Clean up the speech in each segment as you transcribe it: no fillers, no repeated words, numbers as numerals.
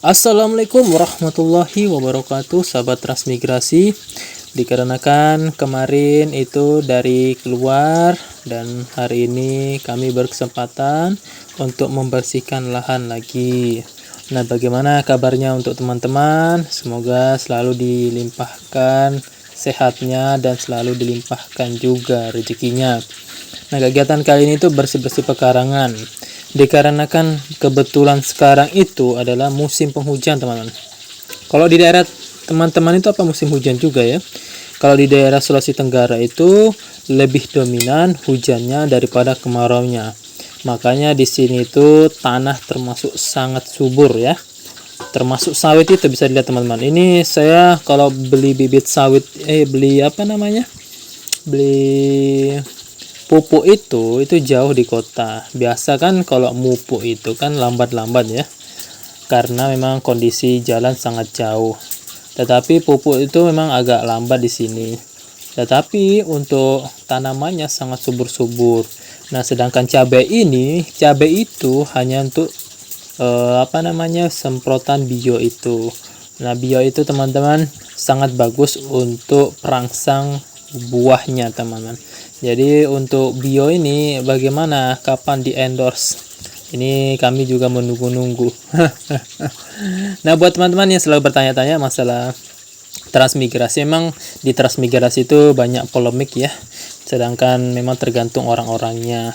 Assalamualaikum warahmatullahi wabarakatuh, sahabat transmigrasi. Dikarenakan kemarin itu dari keluar dan hari ini kami berkesempatan untuk membersihkan lahan lagi. Nah, bagaimana kabarnya untuk teman-teman? Semoga selalu dilimpahkan sehatnya dan selalu dilimpahkan juga rezekinya. Nah, kegiatan kali ini tuh bersih-bersih pekarangan. Dikarenakan kebetulan sekarang itu adalah musim penghujan, teman-teman. Kalau di daerah teman-teman itu apa musim hujan juga ya? Kalau di daerah Sulawesi Tenggara itu lebih dominan hujannya daripada kemaraunya. Makanya di sini itu tanah termasuk sangat subur ya. Termasuk sawit itu bisa dilihat teman-teman. Ini saya kalau beli bibit sawit beli apa namanya? Beli pupuk itu jauh di kota. Biasa kan kalau mupuk itu kan lambat-lambat ya, karena memang kondisi jalan sangat jauh. Tetapi pupuk itu memang agak lambat di sini. Tetapi untuk tanamannya sangat subur-subur. Nah, sedangkan cabai itu hanya untuk semprotan bio itu. Nah, bio itu teman-teman sangat bagus untuk perangsang buahnya, teman-teman. Jadi untuk bio ini bagaimana, kapan di endorse? Ini kami juga menunggu-nunggu. Nah, buat teman-teman yang selalu bertanya-tanya masalah transmigrasi, memang di transmigrasi itu banyak polemik ya. Sedangkan memang tergantung orang-orangnya.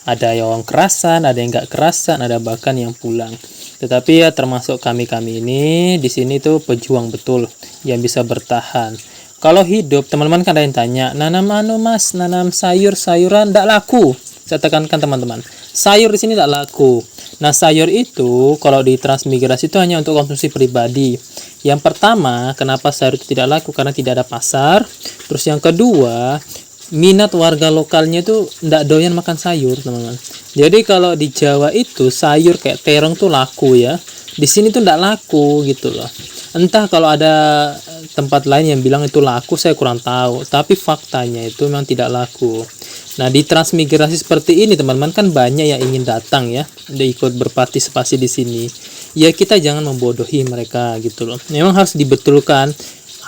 Ada yang kerasan, ada yang nggak kerasan, ada bahkan yang pulang. Tetapi ya termasuk kami-kami ini di sini tuh pejuang betul yang bisa bertahan. Kalau hidup, teman-teman kan ada yang tanya, nanam mas, nanam sayuran tidak laku. Saya tekankan teman-teman, sayur di sini tidak laku. Nah, sayur itu kalau di transmigrasi itu hanya untuk konsumsi pribadi. Yang pertama, kenapa sayur itu tidak laku? Karena tidak ada pasar. Terus yang kedua, minat warga lokalnya itu tidak doyan makan sayur, teman-teman. Jadi kalau di Jawa itu sayur kayak terong tuh laku ya. Di sini tuh tidak laku gitu loh. Entah kalau ada tempat lain yang bilang itu laku, saya kurang tahu. Tapi faktanya itu memang tidak laku. Nah, di transmigrasi seperti ini teman-teman kan banyak yang ingin datang ya, dan ikut berpartisipasi di sini. Ya kita jangan membodohi mereka gitu loh. Memang harus dibetulkan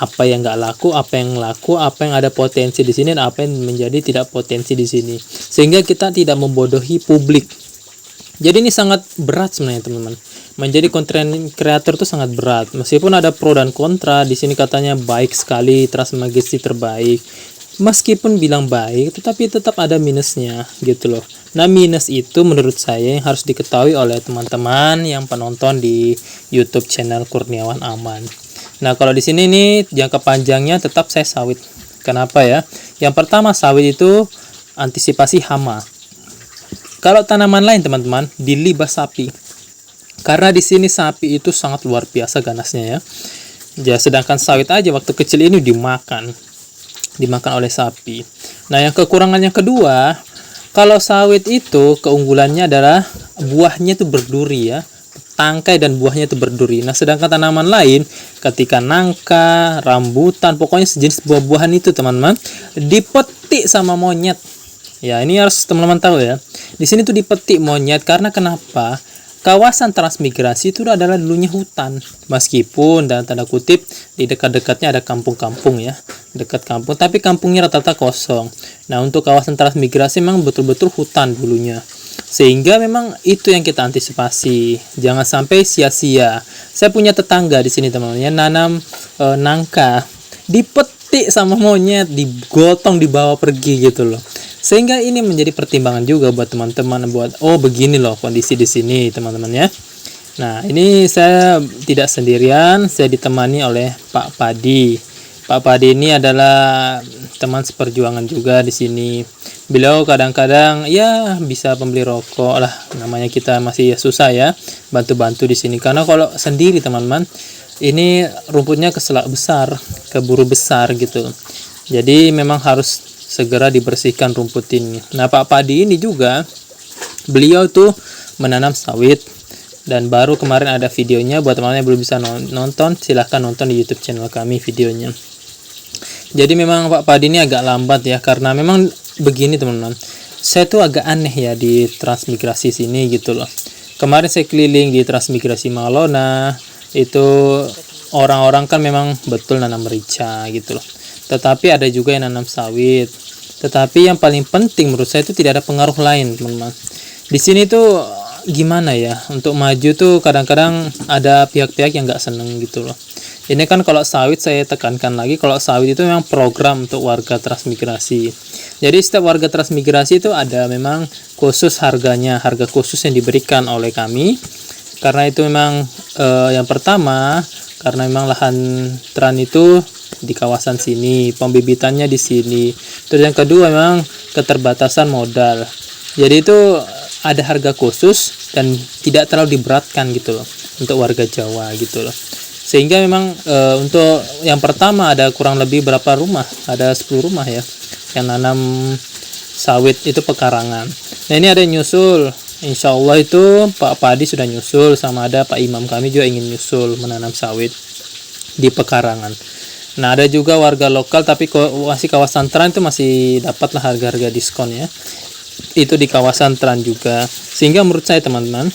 apa yang nggak laku, apa yang laku, apa yang ada potensi di sini, dan apa yang menjadi tidak potensi di sini. Sehingga kita tidak membodohi publik. Jadi ini sangat berat sebenarnya teman-teman. Menjadi content creator itu sangat berat. Meskipun ada pro dan kontra, di sini katanya baik sekali, transmigrasi terbaik. Meskipun bilang baik, tetapi tetap ada minusnya gitu loh. Nah, minus itu menurut saya yang harus diketahui oleh teman-teman yang penonton di YouTube channel Kurniawan Aman. Nah, kalau di sini nih jangka panjangnya tetap saya sawit. Kenapa ya? Yang pertama, sawit itu antisipasi hama. Kalau tanaman lain teman-teman, dilibas sapi. Karena di sini sapi itu sangat luar biasa ganasnya ya. Ya, sedangkan sawit aja waktu kecil ini dimakan oleh sapi. Nah, yang kekurangan yang kedua, kalau sawit itu keunggulannya adalah buahnya itu berduri ya. Tangkai dan buahnya itu berduri. Nah, sedangkan tanaman lain ketika nangka, rambutan, pokoknya sejenis buah-buahan itu teman-teman dipetik sama monyet. Ya, ini harus teman-teman tahu ya. Di sini tuh dipetik monyet karena kenapa? Kawasan transmigrasi itu adalah dulunya hutan. Meskipun dalam tanda kutip di dekat-dekatnya ada kampung-kampung ya. Dekat kampung, tapi kampungnya rata-rata kosong. Nah, untuk kawasan transmigrasi memang betul-betul hutan dulunya. Sehingga memang itu yang kita antisipasi. Jangan sampai sia-sia. Saya punya tetangga di sini teman-teman, nanam nangka, dipetik sama monyet, digotong, dibawa pergi gitu loh. Sehingga ini menjadi pertimbangan juga buat teman-teman buat begini loh kondisi di sini teman-teman ya. Nah, ini saya tidak sendirian, saya ditemani oleh Pak Padi. Pak Padi ini adalah teman seperjuangan juga di sini. Beliau kadang-kadang ya bisa pembeli rokok lah, namanya kita masih susah ya, bantu-bantu di sini. Karena kalau sendiri teman-teman, ini rumputnya keselak besar, keburu besar gitu. Jadi memang harus segera dibersihkan rumput ini. Nah, Pak Padi ini juga beliau tuh menanam sawit dan baru kemarin ada videonya. Buat teman-teman yang belum bisa nonton, silahkan nonton di YouTube channel kami videonya. Jadi memang Pak Padi ini agak lambat ya, karena memang begini teman-teman. Saya tuh agak aneh ya di transmigrasi sini gitu loh. Kemarin saya keliling di transmigrasi Malona, itu orang-orang kan memang betul nanam merica gitu loh. Tetapi ada juga yang nanam sawit. Tetapi yang paling penting menurut saya itu tidak ada pengaruh lain, teman-teman. Di sini tuh gimana ya, untuk maju tuh kadang-kadang ada pihak-pihak yang nggak seneng gitu loh. Ini kan kalau sawit, saya tekankan lagi, kalau sawit itu memang program untuk warga transmigrasi. Jadi setiap warga transmigrasi itu ada memang khusus harganya, harga khusus yang diberikan oleh kami. Karena itu memang yang pertama, karena memang lahan tran itu di kawasan sini, pembibitannya di sini. Terus yang kedua memang keterbatasan modal. Jadi itu ada harga khusus dan tidak terlalu diberatkan gitu loh untuk warga Jawa gitu loh. Sehingga memang untuk yang pertama ada kurang lebih berapa rumah? Ada 10 rumah ya yang nanam sawit itu pekarangan. Nah, ini ada yang nyusul. Insya Allah itu Pak Padi sudah nyusul, sama ada Pak Imam kami juga ingin nyusul menanam sawit di pekarangan. Nah, ada juga warga lokal tapi masih kawasan tran itu masih dapatlah harga-harga diskon ya. Itu di kawasan tran juga. Sehingga menurut saya teman-teman,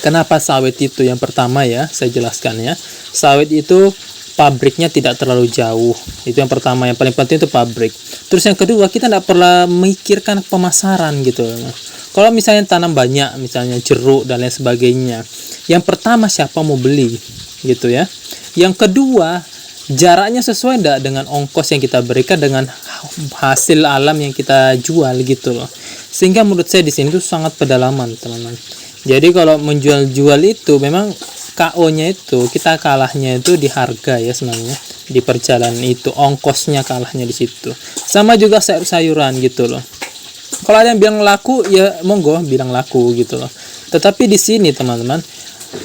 kenapa sawit itu yang pertama ya, saya jelaskan ya. Sawit itu pabriknya tidak terlalu jauh. Itu yang pertama, yang paling penting itu pabrik. Terus yang kedua, kita tidak perlu memikirkan pemasaran gitu. Kalau misalnya tanam banyak, misalnya jeruk dan lain sebagainya, yang pertama siapa mau beli gitu ya. Yang kedua, jaraknya sesuai enggak dengan ongkos yang kita berikan dengan hasil alam yang kita jual gitu loh. Sehingga menurut saya di sini tuh sangat pedalaman, teman-teman. Jadi kalau menjual-jual itu memang KO-nya itu, kita kalahnya itu di harga ya sebenarnya, di perjalanan itu ongkosnya kalahnya di situ. Sama juga sayur-sayuran gitu loh. Kalau ada yang bilang laku ya monggo bilang laku gitu loh. Tetapi di sini teman-teman,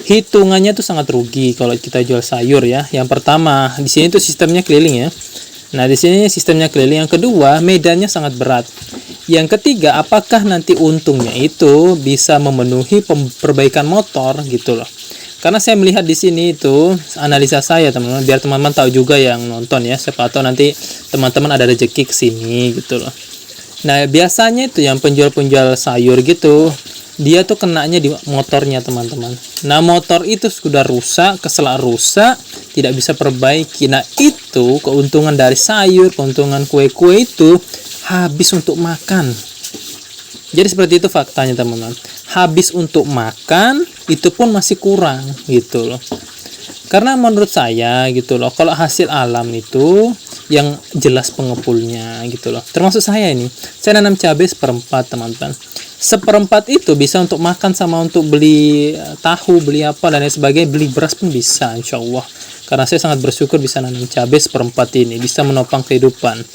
hitungannya tuh sangat rugi kalau kita jual sayur ya. Yang pertama, di sini tuh sistemnya keliling ya. Nah, di sini sistemnya keliling. Yang kedua, medannya sangat berat. Yang ketiga, apakah nanti untungnya itu bisa memenuhi perbaikan motor gitu loh. Karena saya melihat di sini itu analisa saya teman-teman, biar teman-teman tahu juga yang nonton ya. Siapa tahu nanti teman-teman ada rezeki ke sini gitu loh. Nah, biasanya itu yang penjual-penjual sayur gitu, dia tuh kenanya di motornya teman-teman. Nah, motor itu sudah rusak, keselak rusak, tidak bisa perbaiki. Nah, itu keuntungan dari sayur, keuntungan kue-kue itu habis untuk makan. Jadi seperti itu faktanya teman-teman. Habis untuk makan, itu pun masih kurang gitu loh. Karena menurut saya gitu loh, kalau hasil alam itu yang jelas pengepulnya gitu loh. Termasuk saya ini, saya nanam cabai 1/4 teman-teman. 1/4 itu bisa untuk makan sama untuk beli tahu, beli apa dan lain sebagainya, beli beras pun bisa insya Allah. Karena saya sangat bersyukur bisa nanam cabai 1/4 ini, bisa menopang kehidupan.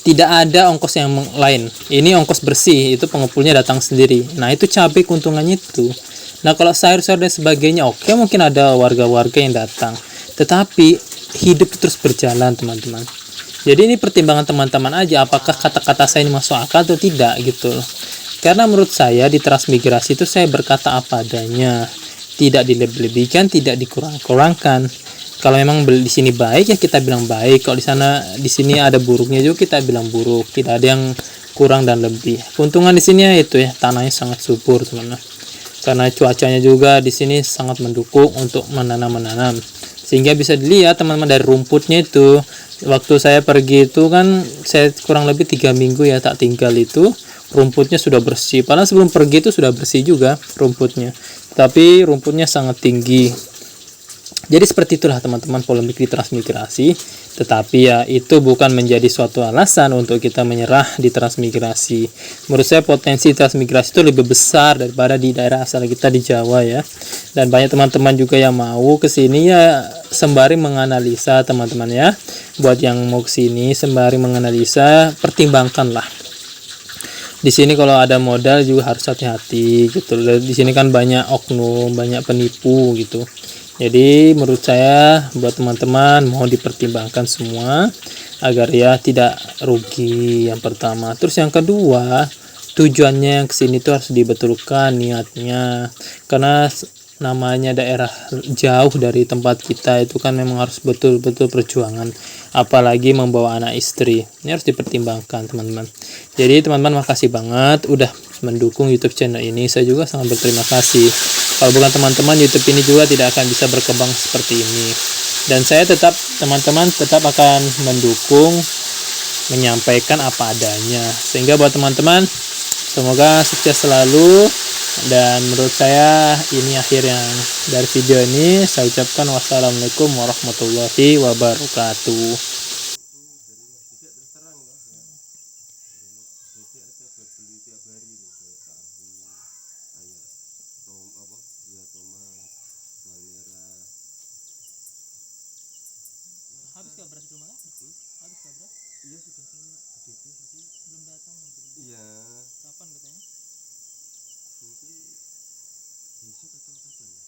Tidak ada ongkos yang lain. Ini ongkos bersih, itu pengepulnya datang sendiri. Nah, itu cabai keuntungannya itu. Nah, kalau sayur-sayur dan sebagainya, oke, mungkin ada warga-warga yang datang. Tetapi hidup terus berjalan teman-teman. Jadi ini pertimbangan teman-teman aja, apakah kata-kata saya ini masuk akal atau tidak gitu loh. Karena menurut saya di transmigrasi itu saya berkata apa adanya, tidak dilebih-lebihkan, tidak dikurang-kurangkan. Kalau memang di sini baik ya kita bilang baik, kalau di sini ada buruknya juga kita bilang buruk, tidak ada yang kurang dan lebih. Keuntungan di sini ya itu ya, tanahnya sangat subur teman-teman. Karena cuacanya juga di sini sangat mendukung untuk menanam. Sehingga bisa dilihat teman-teman dari rumputnya itu, waktu saya pergi itu kan saya kurang lebih 3 minggu ya tak tinggal itu, rumputnya sudah bersih. Padahal sebelum pergi itu sudah bersih juga rumputnya, tapi rumputnya sangat tinggi. Jadi seperti itulah teman-teman polemik di transmigrasi. Tetapi ya itu bukan menjadi suatu alasan untuk kita menyerah di transmigrasi. Menurut saya potensi transmigrasi itu lebih besar daripada di daerah asal kita di Jawa ya. Dan banyak teman-teman juga yang mau ke sini ya, sembari menganalisa teman-teman ya. Buat yang mau ke sini sembari menganalisa, pertimbangkanlah. Di sini kalau ada modal juga harus hati-hati gitu. Di sini kan banyak oknum, banyak penipu gitu. Jadi menurut saya buat teman-teman mau dipertimbangkan semua agar ya tidak rugi yang pertama. Terus yang kedua, tujuannya ke sini tuh harus dibetulkan niatnya. Karena namanya daerah jauh dari tempat kita itu kan memang harus betul-betul perjuangan, apalagi membawa anak istri. Ini harus dipertimbangkan teman-teman. Jadi teman-teman makasih banget udah mendukung YouTube channel ini. Saya juga sangat berterima kasih. Kalau bukan teman-teman, YouTube ini juga tidak akan bisa berkembang seperti ini. Dan saya tetap, teman-teman tetap akan mendukung, menyampaikan apa adanya. Sehingga buat teman-teman, semoga sukses selalu. Dan menurut saya ini akhir yang dari video ini. Saya ucapkan wassalamualaikum warahmatullahi wabarakatuh. Habis gak beras rumah? Habis gak beras? Iya sudah tanya ke DP tapi Belum datang. iya Kapan katanya? mungkin besok atau kapan ya.